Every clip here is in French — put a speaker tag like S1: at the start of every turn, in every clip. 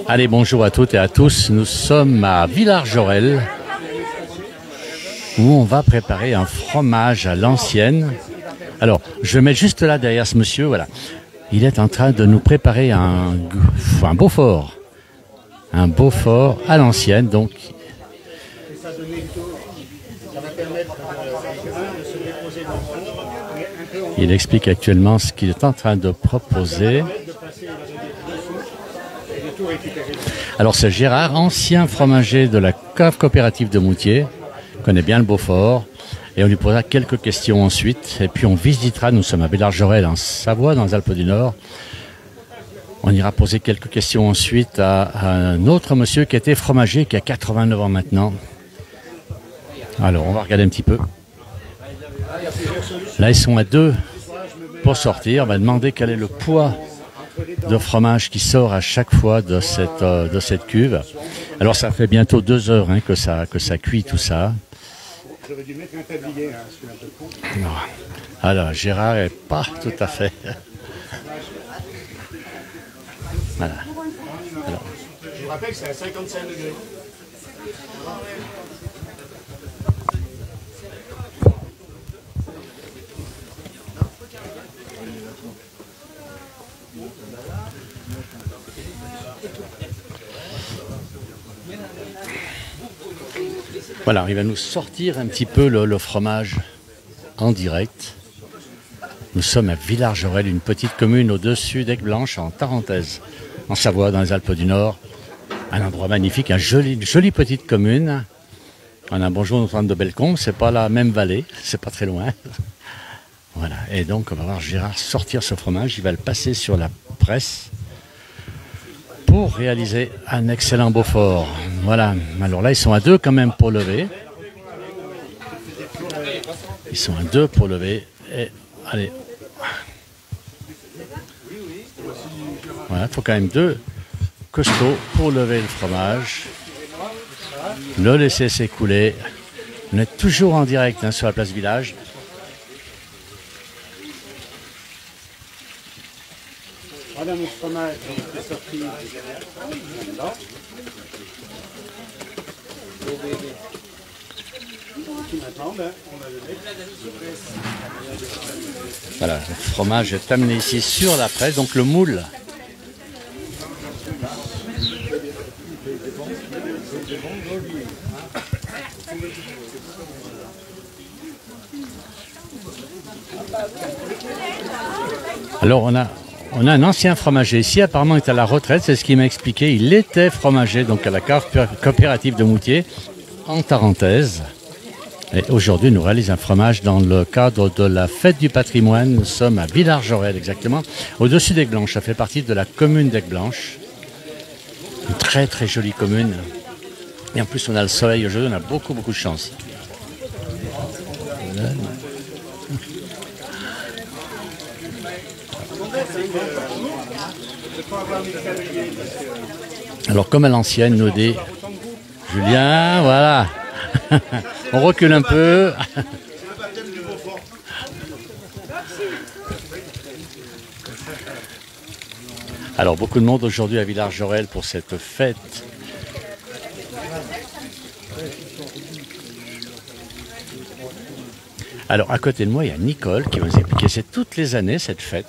S1: Allez, bonjour à toutes et à tous. Nous sommes à Villars-Jorel où on va préparer un fromage à l'ancienne. Alors, je vais mettre juste là derrière ce monsieur, voilà. Il est en train de nous préparer un Beaufort. Un Beaufort à l'ancienne, donc. Il explique actuellement ce qu'il est en train de proposer. Alors c'est Gérard, ancien fromager de la cave coopérative de Moutier, connaît bien le Beaufort, et on lui posera quelques questions ensuite, et puis on visitera, nous sommes à Villars-Jorel en Savoie, dans les Alpes du Nord. On ira poser quelques questions ensuite à un autre monsieur qui était fromager, qui a 89 ans maintenant. Alors on va regarder un petit peu. Là ils sont à deux pour sortir, on va demander quel est le poids de fromage qui sort à chaque fois de cette cuve. Alors ça fait bientôt 2 heures que ça cuit tout ça.
S2: J'aurais dû mettre un tablier,
S1: Alors Gérard est pas tout à fait. Voilà. Alors.
S2: Je vous rappelle que c'est à 55 degrés.
S1: Voilà, il va nous sortir un petit peu le fromage en direct. Nous sommes à Villars-Jorel, une petite commune au-dessus d'Aigueblanche, en Tarentaise, en Savoie, dans les Alpes du Nord. Un endroit magnifique, une jolie petite commune. On a un bonjour Notre-Dame de Bellecombe, c'est pas la même vallée, c'est pas très loin. Voilà, et donc on va voir Gérard sortir ce fromage, il va le passer sur la presse pour réaliser un excellent Beaufort. Voilà, alors là ils sont à deux quand même pour lever. Ils sont à deux pour lever. Et allez. Voilà, il faut quand même deux costauds pour lever le fromage. Le laisser s'écouler. On est toujours en direct sur la place Village.
S2: Voilà notre fromage qui est sorti là. Maintenant, on va le mettre.
S1: Voilà, le fromage est amené ici sur la presse, donc le moule. Alors on a un ancien fromager ici, apparemment il est à la retraite, c'est ce qu'il m'a expliqué. Il était fromager donc à la cave coopérative de Moutier, en Tarentaise. Et aujourd'hui, nous réalisons un fromage dans le cadre de la fête du patrimoine. Nous sommes à Villars-Jorel exactement, au-dessus d'Aigueblanche. Ça fait partie de la commune d'Aigueblanche. Une très très jolie commune. Et en plus, on a le soleil aujourd'hui, on a beaucoup de chance. Alors, comme à l'ancienne, nous dit Julien, voilà. On recule un peu. Alors, beaucoup de monde aujourd'hui à Villars-Jorel pour cette fête. Alors, à côté de moi, il y a Nicole qui va nous expliquer. C'est toutes les années cette fête.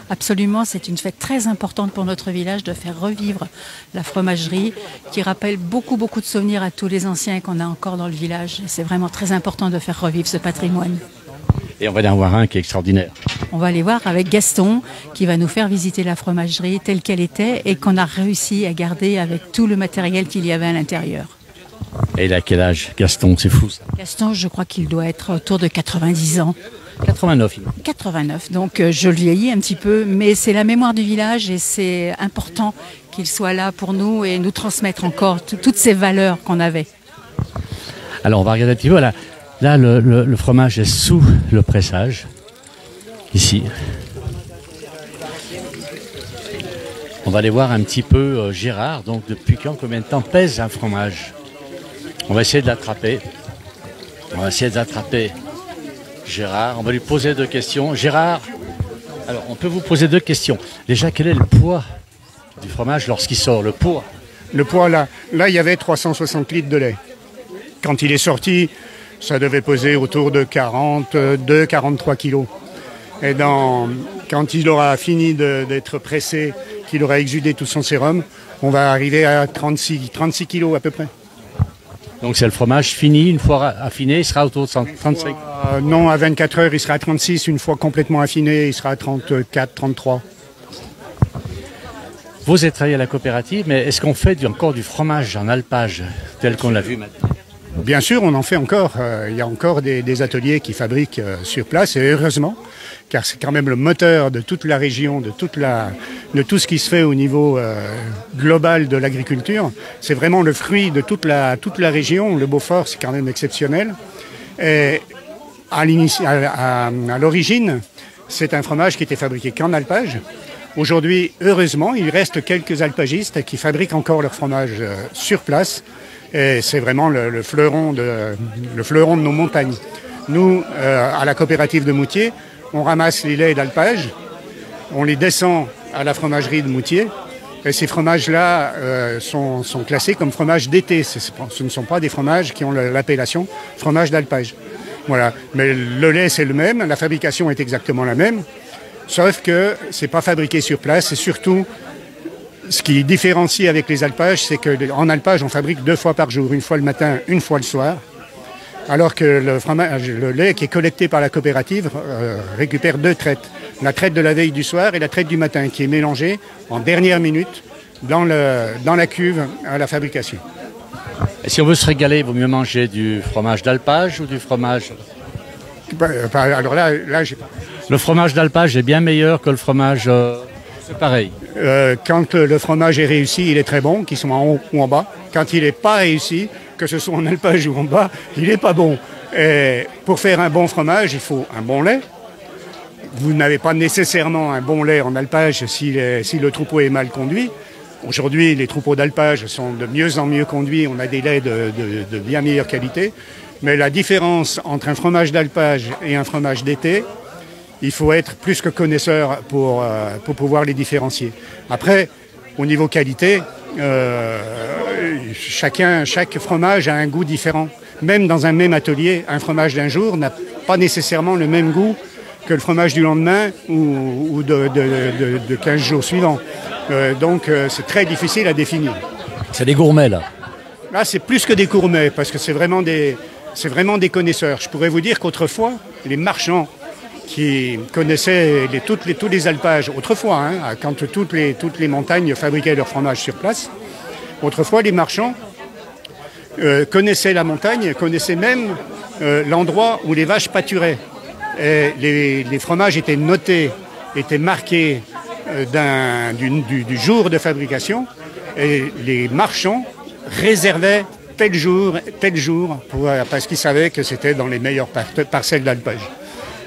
S3: Absolument, c'est une fête très importante pour notre village de faire revivre la fromagerie qui rappelle beaucoup de souvenirs à tous les anciens qu'on a encore dans le village. C'est vraiment très important de faire revivre ce patrimoine.
S1: Et on va en voir un qui est extraordinaire.
S3: On va aller voir avec Gaston qui va nous faire visiter la fromagerie telle qu'elle était et qu'on a réussi à garder avec tout le matériel qu'il y avait à l'intérieur.
S1: Et il a quel âge, Gaston? C'est fou ça.
S3: Gaston, je crois qu'il doit être autour de 90 ans.
S1: 89.
S3: 89, donc je le vieillis un petit peu, mais c'est la mémoire du village et c'est important qu'il soit là pour nous et nous transmettre encore toutes ces valeurs qu'on avait.
S1: Alors on va regarder un petit peu, là le fromage est sous le pressage, ici. On va aller voir un petit peu Gérard, donc depuis combien de temps pèse un fromage? On va essayer de l'attraper. Gérard, on va lui poser 2 questions. Gérard, alors on peut vous poser 2 questions. Déjà, quel est le poids du fromage lorsqu'il sort, le poids?
S2: Le poids, là, il y avait 360 litres de lait. Quand il est sorti, ça devait peser autour de 42-43 kilos. Et quand il aura fini d'être pressé, qu'il aura exudé tout son sérum, on va arriver à 36 kilos à peu près.
S1: Donc c'est le fromage fini, une fois affiné, il sera autour de 35.
S2: Non, à 24 heures, il sera à 36. Une fois complètement affiné, il sera à 34, 33.
S1: Vous êtes travaillé à la coopérative, mais est-ce qu'on fait encore du fromage en alpage, tel qu'on l'a vu maintenant?
S2: Bien sûr, on en fait encore. Il y a encore des ateliers qui fabriquent sur place, et heureusement, car c'est quand même le moteur de toute la région, de tout ce qui se fait au niveau global de l'agriculture. C'est vraiment le fruit de toute la région. Le Beaufort, c'est quand même exceptionnel. Et à l'origine, c'est un fromage qui était fabriqué qu'en alpage. Aujourd'hui, heureusement, il reste quelques alpagistes qui fabriquent encore leur fromage sur place. Et c'est vraiment le fleuron de nos montagnes. Nous, à la coopérative de Moutier, on ramasse les laits d'alpage, on les descend à la fromagerie de Moutier, et ces fromages-là sont classés comme fromages d'été. Ce ne sont pas des fromages qui ont l'appellation fromage d'alpage. Voilà. Mais le lait, c'est le même, la fabrication est exactement la même, sauf que c'est pas fabriqué sur place, et surtout, ce qui différencie avec les alpages, c'est qu'en alpage, on fabrique 2 fois par jour, une fois le matin, une fois le soir, alors que le lait qui est collecté par la coopérative récupère 2 traites. La traite de la veille du soir et la traite du matin, qui est mélangée en dernière minute dans la cuve à la fabrication.
S1: Et si on veut se régaler, il vaut mieux manger du fromage d'alpage ou du fromage?
S2: Alors là, j'ai pas.
S1: Le fromage d'alpage est bien meilleur que le fromage... C'est pareil.
S2: Quand le fromage est réussi, il est très bon, qu'il soit en haut ou en bas. Quand il n'est pas réussi, que ce soit en alpage ou en bas, il n'est pas bon. Et pour faire un bon fromage, il faut un bon lait. Vous n'avez pas nécessairement un bon lait en alpage si le troupeau est mal conduit. Aujourd'hui, les troupeaux d'alpage sont de mieux en mieux conduits. On a des laits de bien meilleure qualité. Mais la différence entre un fromage d'alpage et un fromage d'été, il faut être plus que connaisseur pour les différencier. Après, au niveau qualité, chaque fromage a un goût différent. Même dans un même atelier, un fromage d'un jour n'a pas nécessairement le même goût que le fromage du lendemain ou de 15 jours suivants. Donc c'est très difficile à définir.
S1: C'est des gourmets là?
S2: Là, c'est plus que des gourmets, parce que c'est vraiment des connaisseurs. Je pourrais vous dire qu'autrefois, les marchands qui connaissaient tous les alpages, autrefois, quand toutes les montagnes fabriquaient leur fromage sur place, autrefois les marchands connaissaient la montagne, connaissaient même l'endroit où les vaches pâturaient. Et les fromages étaient notés, étaient marqués du jour de fabrication, et les marchands réservaient tel jour, parce qu'ils savaient que c'était dans les meilleures parcelles d'alpage.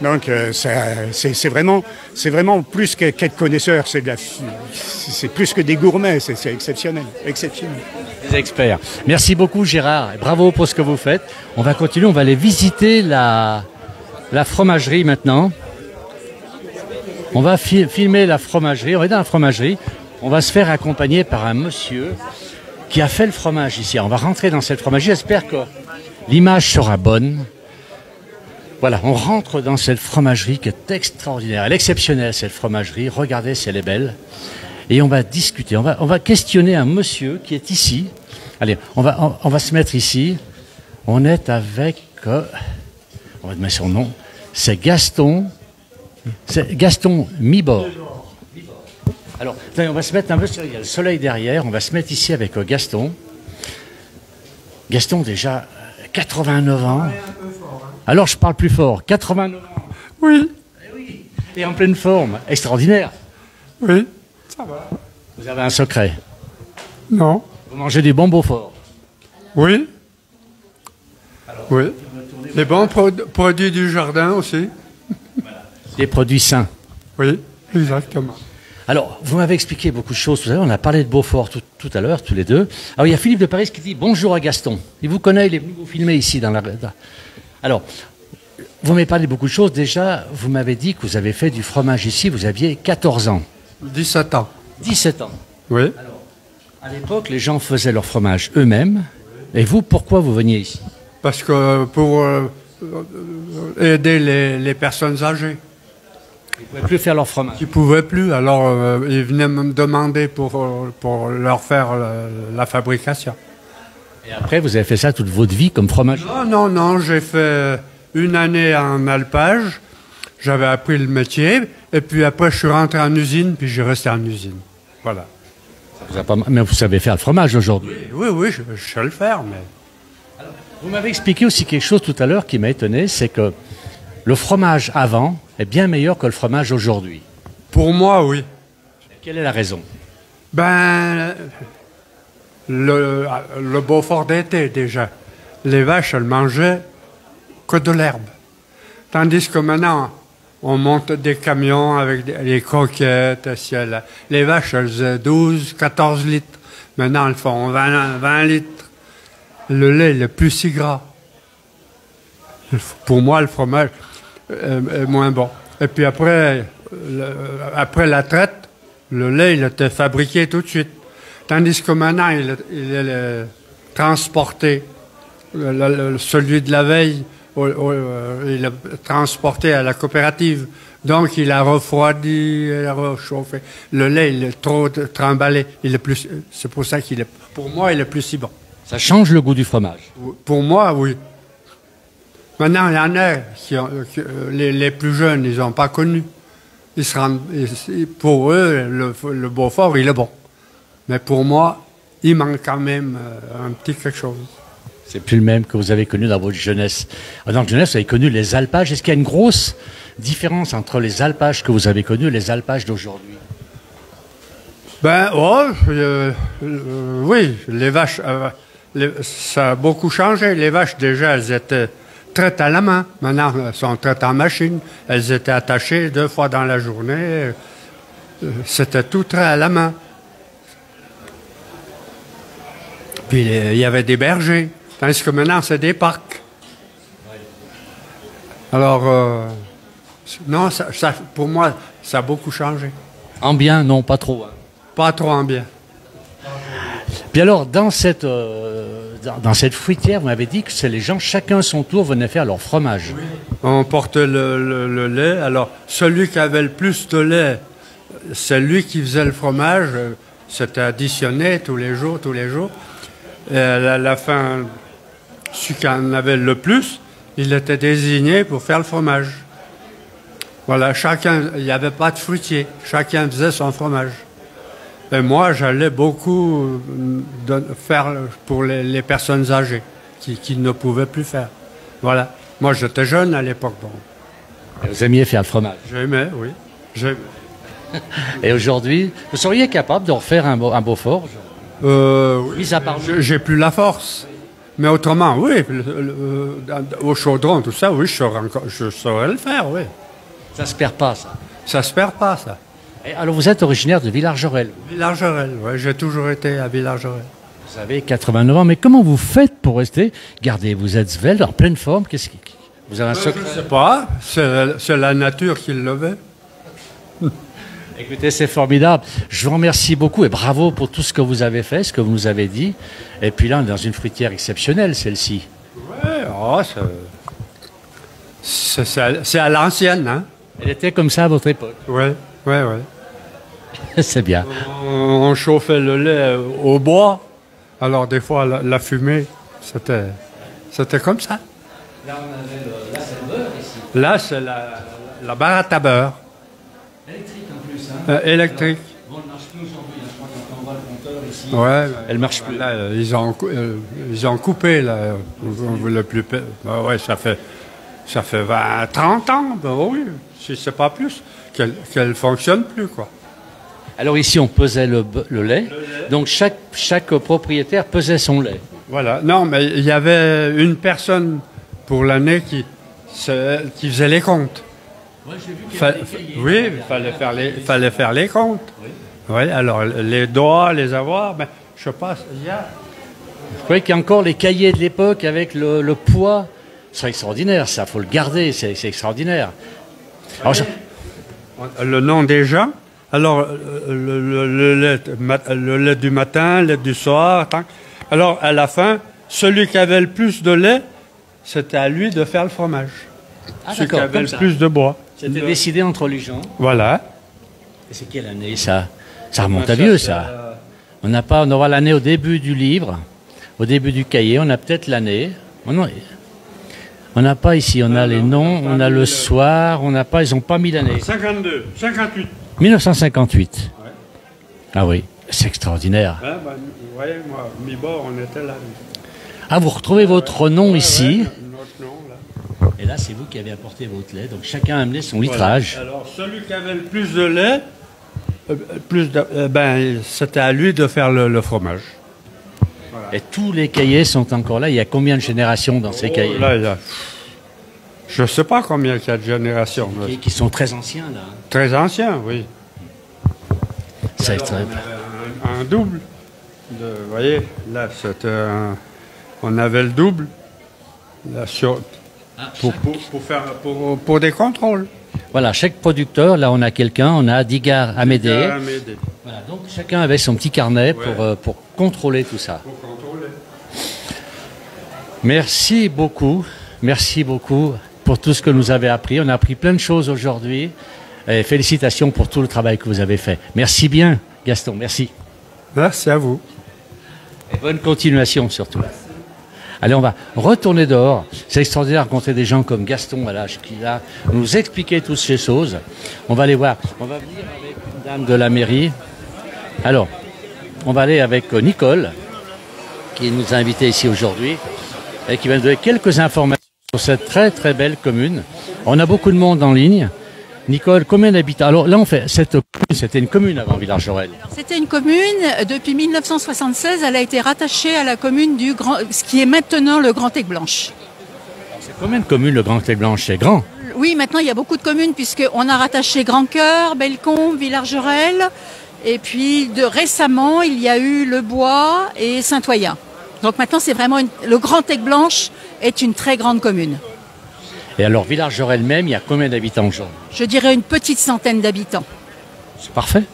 S2: Donc c'est vraiment plus qu'être connaisseur, c'est plus que des gourmets, c'est exceptionnel.
S1: Des experts. Merci beaucoup Gérard, et bravo pour ce que vous faites. On va continuer, on va aller visiter la fromagerie maintenant. On va filmer la fromagerie, on est dans la fromagerie, on va se faire accompagner par un monsieur qui a fait le fromage ici. On va rentrer dans cette fromagerie, j'espère que l'image sera bonne. Voilà, on rentre dans cette fromagerie qui est extraordinaire. Elle est exceptionnelle, cette fromagerie. Regardez si elle est belle. Et on va discuter, on va questionner un monsieur qui est ici. Allez, on va se mettre ici. On est avec... on va mettre son nom. C'est Gaston Mibord. Alors, on va se mettre un peu sur... Il y a le soleil derrière. On va se mettre ici avec Gaston. Gaston, déjà 89 ans. Alors je parle plus fort. 89 ans.
S4: Oui.
S1: Oui. Et en pleine forme. Extraordinaire.
S4: Oui, ça va.
S1: Vous avez un secret?
S4: Non.
S1: Vous mangez du bon Beaufort?
S4: Oui. Alors, oui. Les bons produits du jardin aussi.
S1: Voilà. Des produits sains.
S4: Oui, exactement.
S1: Alors, vous m'avez expliqué beaucoup de choses tout à l'heure. On a parlé de Beaufort tout à l'heure, tous les deux. Alors, il y a Philippe de Paris qui dit bonjour à Gaston. Il vous connaît, il est venu vous filmer ici dans la... Alors, vous m'avez parlé de beaucoup de choses. Déjà, vous m'avez dit que vous avez fait du fromage ici, vous aviez 14 ans.
S4: 17 ans.
S1: 17 ans.
S4: Oui.
S1: À l'époque, les gens faisaient leur fromage eux-mêmes. Et vous, pourquoi vous veniez ici?
S4: Parce que pour aider les personnes âgées.
S1: Ils ne pouvaient plus faire leur fromage.
S4: Qui ne pouvaient plus, alors ils venaient me demander pour leur faire la fabrication.
S1: Et après, vous avez fait ça toute votre vie comme fromage?
S4: Non, j'ai fait une année en alpage, j'avais appris le métier, et puis après je suis rentré en usine, puis j'ai resté en usine. Voilà.
S1: Mais vous savez faire le fromage aujourd'hui?
S4: Oui, je sais le faire, mais...
S1: Vous m'avez expliqué aussi quelque chose tout à l'heure qui m'a étonné, c'est que le fromage avant est bien meilleur que le fromage aujourd'hui.
S4: Pour moi, oui.
S1: Et quelle est la raison?
S4: Ben, le Beaufort d'été, déjà. Les vaches, elles mangeaient que de l'herbe. Tandis que maintenant, on monte des camions avec des croquettes. Les vaches, elles faisaient 12, 14 litres. Maintenant, elles font 20 litres. Le lait, il est plus si gras. Pour moi, le fromage est moins bon. Et puis après la traite, le lait, il était fabriqué tout de suite. Tandis que maintenant, il est transporté. Celui de la veille, il est transporté à la coopérative. Donc, il a refroidi, il a réchauffé. Le lait, il est trop emballé. C'est pour ça pour moi, il est plus si bon.
S1: Ça change le goût du fromage?
S4: Pour moi, oui. Maintenant, il y en a les plus jeunes, ils n'ont pas connu. Pour eux, le Beaufort, il est bon. Mais pour moi, il manque quand même un petit quelque chose.
S1: C'est plus le même que vous avez connu dans votre jeunesse. Dans votre jeunesse, vous avez connu les alpages. Est-ce qu'il y a une grosse différence entre les alpages que vous avez connus et les alpages d'aujourd'hui?
S4: Oui, les vaches, ça a beaucoup changé. Les vaches, déjà, elles étaient traites à la main. Maintenant, elles sont traites en machine. Elles étaient attachées 2 fois dans la journée. C'était tout trait à la main. Puis il y avait des bergers. Tandis que maintenant, c'est des parcs. Alors, non, pour moi, ça a beaucoup changé.
S1: En bien, non, pas trop. Hein.
S4: Pas trop en bien.
S1: Puis alors, dans cette fruitière, vous m'avez dit que c'est les gens, chacun son tour, venaient faire leur fromage.
S4: Oui. On portait le lait. Alors, celui qui avait le plus de lait, c'est lui qui faisait le fromage. C'était additionné tous les jours. Et à la fin, celui qui en avait le plus, il était désigné pour faire le fromage. Voilà, il n'y avait pas de fruitier. Chacun faisait son fromage. Et moi, j'allais beaucoup faire pour les personnes âgées qui ne pouvaient plus faire. Voilà. Moi, j'étais jeune à l'époque. Bon.
S1: Vous aimiez faire le fromage?
S4: J'aimais, oui. J'aimais.
S1: Et aujourd'hui, vous seriez capable de refaire un Beaufort?
S4: Oui, j'ai plus la force. Mais autrement, oui. Au chaudron, tout ça, oui, je saurais le faire, oui.
S1: Ça se perd pas, ça? Ça
S4: se perd pas, ça.
S1: Et alors, vous êtes originaire de Villars-J'Orelle?
S4: Villars-J'Orelle, oui. J'ai toujours été à Villars-J'Orelle.
S1: Vous avez 89 ans, mais comment vous faites pour rester? Gardez, vous êtes svelte, en pleine forme. Vous avez un secret?
S4: Je ne sais pas. C'est la nature qui le veut.
S1: Écoutez, c'est formidable. Je vous remercie beaucoup et bravo pour tout ce que vous avez fait, ce que vous nous avez dit. Et puis là, on est dans une fruitière exceptionnelle, celle-ci.
S4: Oui, c'est à l'ancienne, hein?
S1: Elle était comme ça à votre époque?
S4: Oui.
S1: C'est bien.
S4: On chauffait le lait au bois. Alors, des fois, la fumée, c'était comme ça.
S1: Là, c'est le beurre ici.
S4: Là, c'est la barre à beurre.
S1: Électrique en plus, hein?
S4: Électrique.
S1: Bon, elle ne marche plus aujourd'hui. Je crois que quand on voit le compteur ici,
S4: elle marche plus. Là, ils ont coupé, là, le plus... Ouais, ça fait 30 ans, oui, si c'est pas plus, qu'elle fonctionne plus, quoi.
S1: Alors ici, on pesait le lait. Donc chaque propriétaire pesait son lait.
S4: Voilà. Non, mais il y avait une personne pour l'année qui faisait les comptes.
S1: Ouais, j'ai vu
S4: oui, il fallait faire les comptes. Oui, alors les droits, les avoirs, ben, je sais pas, il y a...
S1: Vous croyez qu'il y a encore les cahiers de l'époque avec le poids? C'est extraordinaire, ça, faut le garder, c'est extraordinaire. Alors,
S4: le nom des gens, Alors, le lait du matin, le lait du soir. Alors, à la fin, celui qui avait le plus de lait, c'était à lui de faire le fromage.
S1: Ah,
S4: celui qui avait le plus de bois.
S1: C'était décidé entre les gens.
S4: Voilà.
S1: Et c'est quelle année ça? Ça remonte à vieux, ça. On n'a pas, on aura l'année au début du livre, au début du cahier, on a peut-être l'année. On n'a pas ici, on a les noms, on a le soir, on n'a pas, ils n'ont pas mis l'année.
S4: 52, 58.
S1: 1958.
S4: Ouais.
S1: Ah oui, c'est extraordinaire.
S4: Ouais, ben, vous voyez, moi, mi-bord, on était là.
S1: Ah, vous retrouvez votre nom ici.
S4: Notre nom, là.
S1: Et là, c'est vous qui avez apporté votre lait. Donc chacun a amené son litrage.
S4: Voilà. Alors, celui qui avait le plus de lait, c'était à lui de faire le fromage. Voilà.
S1: Et tous les cahiers sont encore là. Il y a combien de générations dans ces cahiers?
S4: Là, je ne sais pas combien il y a de générations.
S1: Qui sont très anciens, là.
S4: Très anciens, oui.
S1: Ça
S4: Alors, on avait un double. Vous voyez, là, on avait le double là, pour des contrôles.
S1: Voilà, chaque producteur, là on a quelqu'un, on a Digard Amédée. Voilà, donc chacun avait son petit carnet pour contrôler tout ça.
S4: Pour contrôler.
S1: Merci beaucoup pour tout ce que nous avez appris. On a appris plein de choses aujourd'hui. Et félicitations pour tout le travail que vous avez fait. Merci bien, Gaston, merci.
S4: Merci à vous.
S1: Et bonne continuation surtout. Allez, on va retourner dehors. C'est extraordinaire de rencontrer des gens comme Gaston à l'âge qu'il a, nous expliquer toutes ces choses. On va aller voir. On va venir avec une dame de la mairie. Alors, on va aller avec Nicole, qui nous a invités ici aujourd'hui, et qui va nous donner quelques informations sur cette très très belle commune. On a beaucoup de monde en ligne. Nicole, combien d'habitants? Alors là, c'était une commune avant Villars-Jorel.
S3: C'était une commune, depuis 1976, elle a été rattachée à la commune ce qui est maintenant le Grand Aigueblanche.
S1: C'est combien de communes le Grand Aigueblanche? C'est grand.
S3: Oui, maintenant il y a beaucoup de communes puisqu'on a rattaché Grand-Cœur, Bellecombe, Villars-Jorel, et puis récemment il y a eu Le Bois et Saint-Oyen. Donc maintenant c'est vraiment le Grand Aigueblanche est une très grande commune.
S1: Et alors, Villars-Jorel même, il y a combien d'habitants aujourd'hui?
S3: Je dirais une petite centaine d'habitants.
S1: C'est parfait.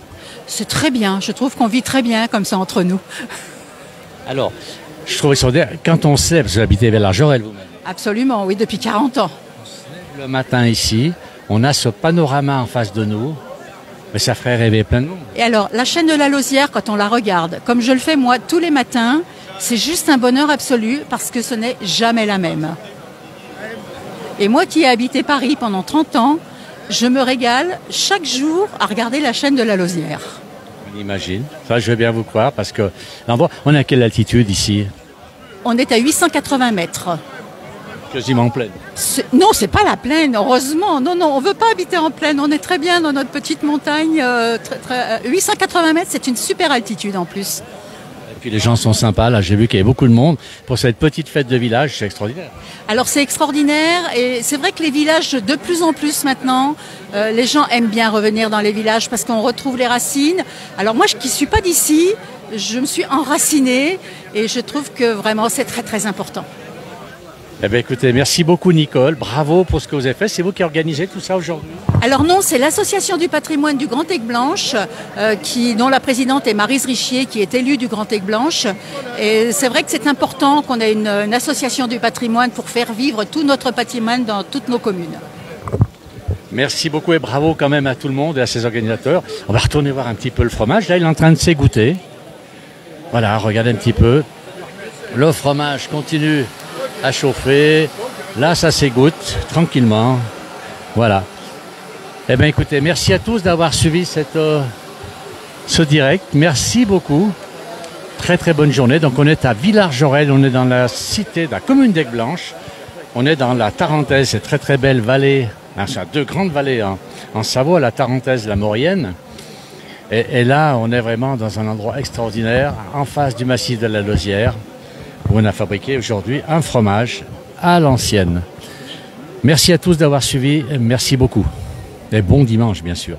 S3: C'est très bien. Je trouve qu'on vit très bien comme ça entre nous.
S1: Alors, je trouvais ça quand on sait, parce que vous habitez Villars-Jorel vous-même.
S3: Absolument, oui, depuis 40 ans.
S1: On se lève le matin ici, on a ce panorama en face de nous, mais ça ferait rêver plein de monde.
S3: Et alors, la chaîne de la Lausière, quand on la regarde, comme je le fais moi tous les matins, c'est juste un bonheur absolu parce que ce n'est jamais la même. Et moi qui ai habité Paris pendant 30 ans, je me régale chaque jour à regarder la chaîne de la Lausière.
S1: On imagine. Ça, je vais bien vous croire parce que... On est à quelle altitude ici?
S3: On est à 880 mètres.
S1: Quasiment pleine.
S3: Non, c'est pas la plaine, heureusement. Non, on veut pas habiter en plaine. On est très bien dans notre petite montagne. 880 mètres, c'est une super altitude en plus.
S1: Et puis les gens sont sympas. Là, j'ai vu qu'il y avait beaucoup de monde. Pour cette petite fête de village, c'est extraordinaire.
S3: Alors c'est extraordinaire et c'est vrai que les villages, de plus en plus maintenant, les gens aiment bien revenir dans les villages parce qu'on retrouve les racines. Alors moi qui ne suis pas d'ici, je me suis enracinée et je trouve que vraiment c'est très très important.
S1: Eh bien écoutez, merci beaucoup Nicole, bravo pour ce que vous avez fait. C'est vous qui organisez tout ça aujourd'hui?
S3: Alors non, c'est l'association du patrimoine du Grand Aigueblanche, dont la présidente est Maryse Richier, qui est élue du Grand Aigueblanche. Et c'est vrai que c'est important qu'on ait une association du patrimoine pour faire vivre tout notre patrimoine dans toutes nos communes.
S1: Merci beaucoup et bravo quand même à tout le monde et à ses organisateurs. On va retourner voir un petit peu le fromage. Là, il est en train de s'égoutter. Voilà, regardez un petit peu. Le fromage continue à chauffer. Là, ça s'égoutte tranquillement. Voilà. Eh bien, écoutez, merci à tous d'avoir suivi ce direct. Merci beaucoup. Très, très bonne journée. Donc, on est à Villars-Jorel. On est dans la cité de la commune d'Aigueblanche. On est dans la Tarentaise, cette très, très belle vallée. C'est deux grandes vallées en Savoie, la Tarentaise, la Maurienne. Et là, on est vraiment dans un endroit extraordinaire, en face du massif de la Lausière, où on a fabriqué aujourd'hui un fromage à l'ancienne. Merci à tous d'avoir suivi, merci beaucoup. Et bon dimanche, bien sûr.